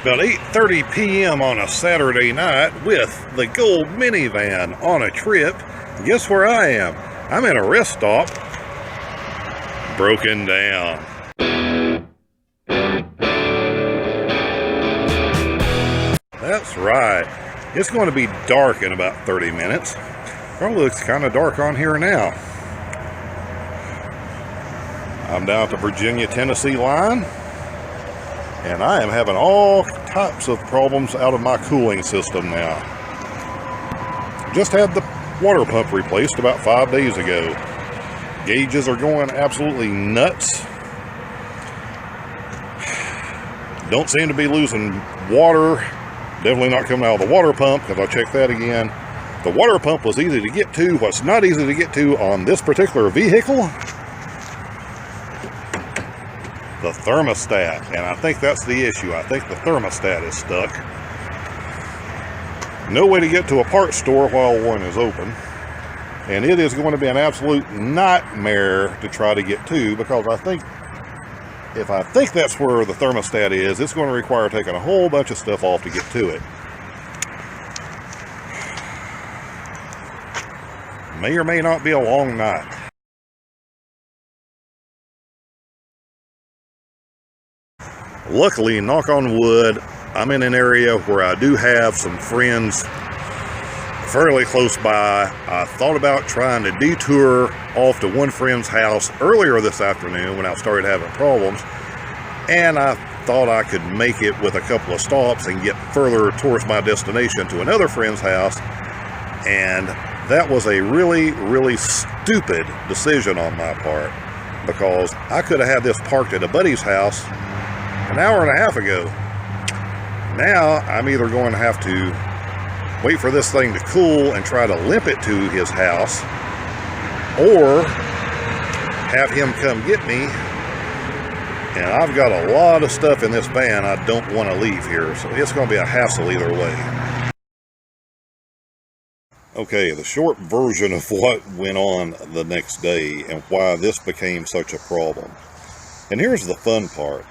About 8:30 p.m. on a Saturday night with the gold minivan on a trip. Guess where I am? I'm at a rest stop. Broken down. That's right. It's going to be dark in about 30 minutes. Probably looks kind of dark on here now. I'm down at the Virginia-Tennessee line, and I am having all types of problems out of my cooling system now. Just had the water pump replaced about 5 days ago. Gauges are going absolutely nuts. Don't seem to be losing water. Definitely not coming out of the water pump, because I checked that again. The water pump was easy to get to. What's not easy to get to on this particular vehicle? The thermostat, and I think that's the issue. I think the thermostat is stuck. No way to get to a parts store while one is open, and it is going to be an absolute nightmare to try to get to, because if I think that's where the thermostat is, it's going to require taking a whole bunch of stuff off to get to it. May or may not be a long night. Luckily, knock on wood, I'm in an area where I do have some friends fairly close by. I thought about trying to detour off to one friend's house earlier this afternoon when I started having problems, and I thought I could make it with a couple of stops and get further towards my destination to another friend's house, and that was a really, really stupid decision on my part, because I could have had this parked at a buddy's house an hour and a half ago. Now I'm either going to have to wait for this thing to cool and try to limp it to his house, or have him come get me, and I've got a lot of stuff in this van I don't want to leave here, so it's going to be a hassle either way. Okay, the short version of what went on the next day and why this became such a problem. And here's the fun part.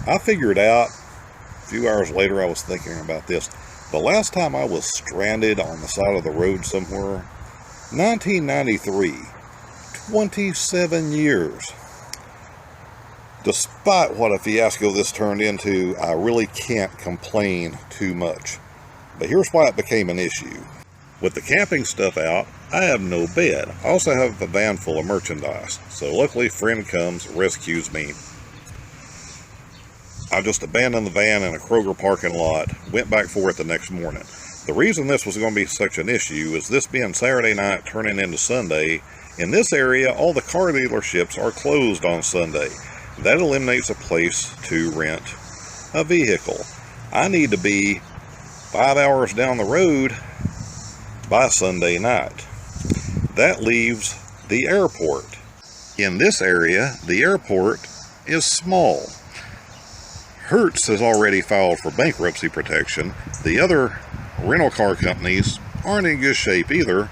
I figured out, a few hours later I was thinking about this, the last time I was stranded on the side of the road somewhere, 1993, 27 years. Despite what a fiasco this turned into, I really can't complain too much. But here's why it became an issue. With the camping stuff out, I have no bed. I also have a van full of merchandise. So luckily, a friend comes, rescues me. I just abandoned the van in a Kroger parking lot, went back for it the next morning. The reason this was going to be such an issue is this being Saturday night turning into Sunday. In this area, all the car dealerships are closed on Sunday. That eliminates a place to rent a vehicle. I need to be 5 hours down the road by Sunday night. That leaves the airport. In this area, the airport is small. Hertz has already filed for bankruptcy protection. The other rental car companies aren't in good shape either,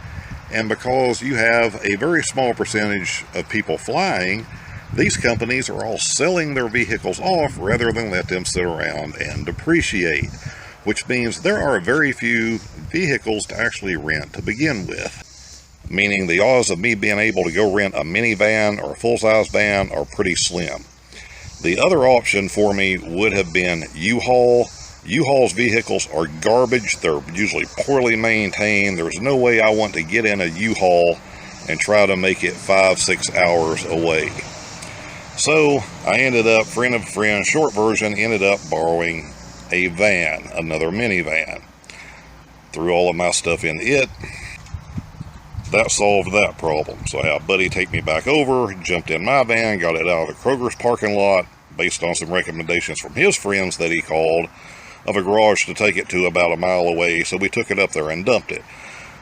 and because you have a very small percentage of people flying, these companies are all selling their vehicles off rather than let them sit around and depreciate, which means there are very few vehicles to actually rent to begin with, meaning the odds of me being able to go rent a minivan or a full-size van are pretty slim. The other option for me would have been U-Haul. U-Haul's vehicles are garbage. They're usually poorly maintained. There's no way I want to get in a U-Haul and try to make it 5-6 hours away. So I ended up, friend of a friend, short version, ended up borrowing a van, another minivan. Threw all of my stuff in it. That solved that problem. So I had a buddy take me back over, jumped in my van, got it out of the Kroger's parking lot, based on some recommendations from his friends that he called, of a garage to take it to about a mile away. So we took it up there and dumped it.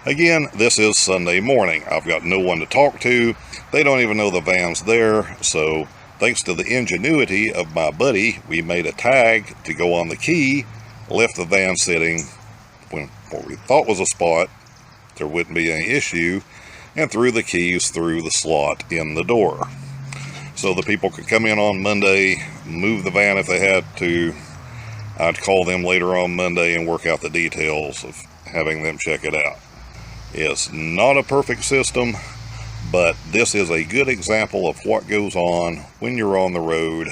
Again, this is Sunday morning. I've got no one to talk to. They don't even know the van's there. So thanks to the ingenuity of my buddy, we made a tag to go on the key, left the van sitting when what we thought was a spot there wouldn't be any issue, and threw the keys through the slot in the door. So the people could come in on Monday, move the van if they had to. I'd call them later on Monday and work out the details of having them check it out. It's not a perfect system, but this is a good example of what goes on when you're on the road.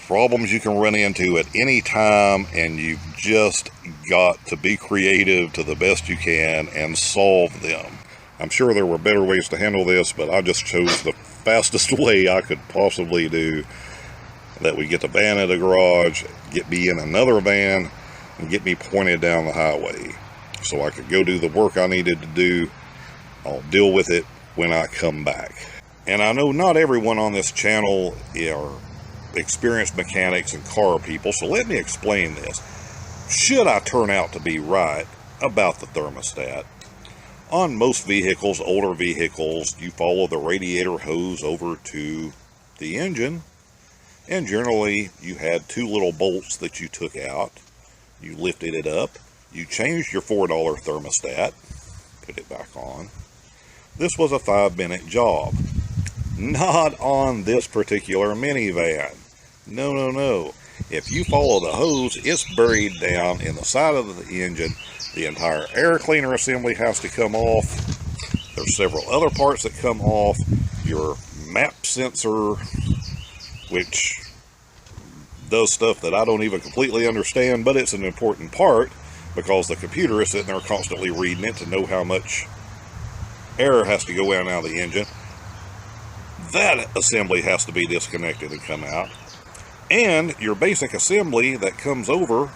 Problems you can run into at any time, and you've just got to be creative to the best you can and solve them. I'm sure there were better ways to handle this, but I just chose the fastest way I could possibly do. That we get the van at a garage, get me in another van, and get me pointed down the highway so I could go do the work I needed to do. I'll deal with it when I come back. And I know not everyone on this channel are experienced mechanics and car people, so let me explain this. Should I turn out to be right about the thermostat, on most vehicles, older vehicles, you follow the radiator hose over to the engine, and generally you had two little bolts that you took out, you lifted it up, you changed your $4 thermostat, put it back on. This was a 5-minute job. Not on this particular minivan. No, no, no. If you follow the hose, it's buried down in the side of the engine. The entire air cleaner assembly has to come off. There's several other parts that come off. Your map sensor, which does stuff that I don't even completely understand, but it's an important part because the computer is sitting there constantly reading it to know how much air has to go in and out of the engine. That assembly has to be disconnected and come out. And your basic assembly that comes over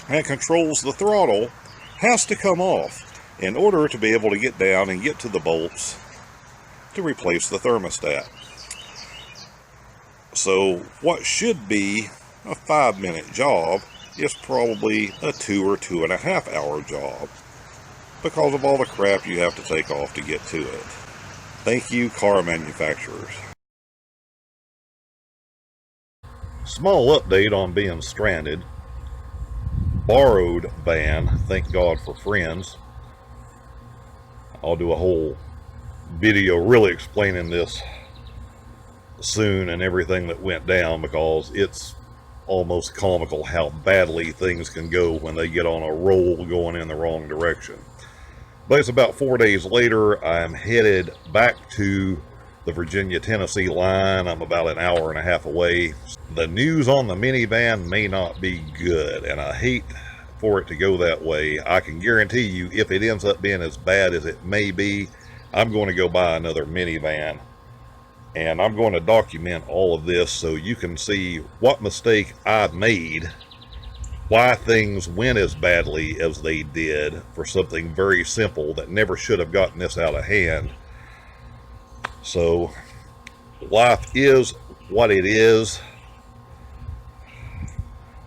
and controls the throttle has to come off in order to be able to get down and get to the bolts to replace the thermostat. So what should be a 5-minute job is probably a 2 or 2.5 hour job because of all the crap you have to take off to get to it. Thank you, car manufacturers. Small update on being stranded. Borrowed van, thank God for friends. I'll do a whole video really explaining this soon and everything that went down, because it's almost comical how badly things can go when they get on a roll going in the wrong direction. But it's about 4 days later. I'm headed back to the Virginia-Tennessee line. I'm about an hour and a half away. The news on the minivan may not be good, and I hate for it to go that way. I can guarantee you, if it ends up being as bad as it may be, I'm going to go buy another minivan, and I'm going to document all of this so you can see what mistake I made, why things went as badly as they did for something very simple that never should have gotten this out of hand. So life is what it is.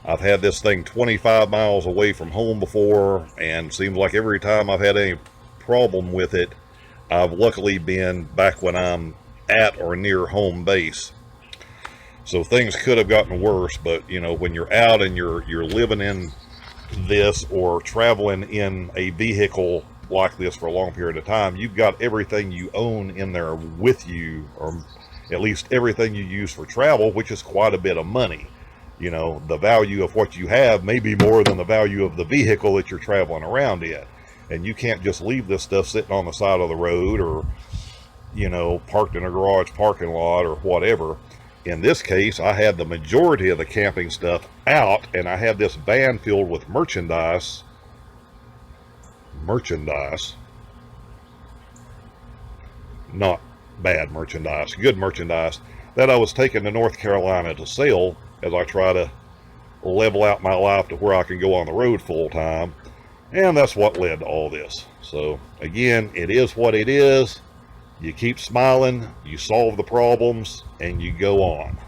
I've had this thing 25 miles away from home before, and seems like every time I've had any problem with it, I've luckily been back when I'm at or near home base. So things could have gotten worse, but you know, when you're out and you're living in this or traveling in a vehicle like this for a long period of time, you've got everything you own in there with you, or at least everything you use for travel, which is quite a bit of money. You know, the value of what you have may be more than the value of the vehicle that you're traveling around in. And you can't just leave this stuff sitting on the side of the road, or, you know, parked in a garage parking lot or whatever. In this case, I had the majority of the camping stuff out, and I had this van filled with merchandise, not bad merchandise, good merchandise, that I was taking to North Carolina to sell as I try to level out my life to where I can go on the road full time. And that's what led to all this. So again, it is what it is. You keep smiling, you solve the problems, and you go on.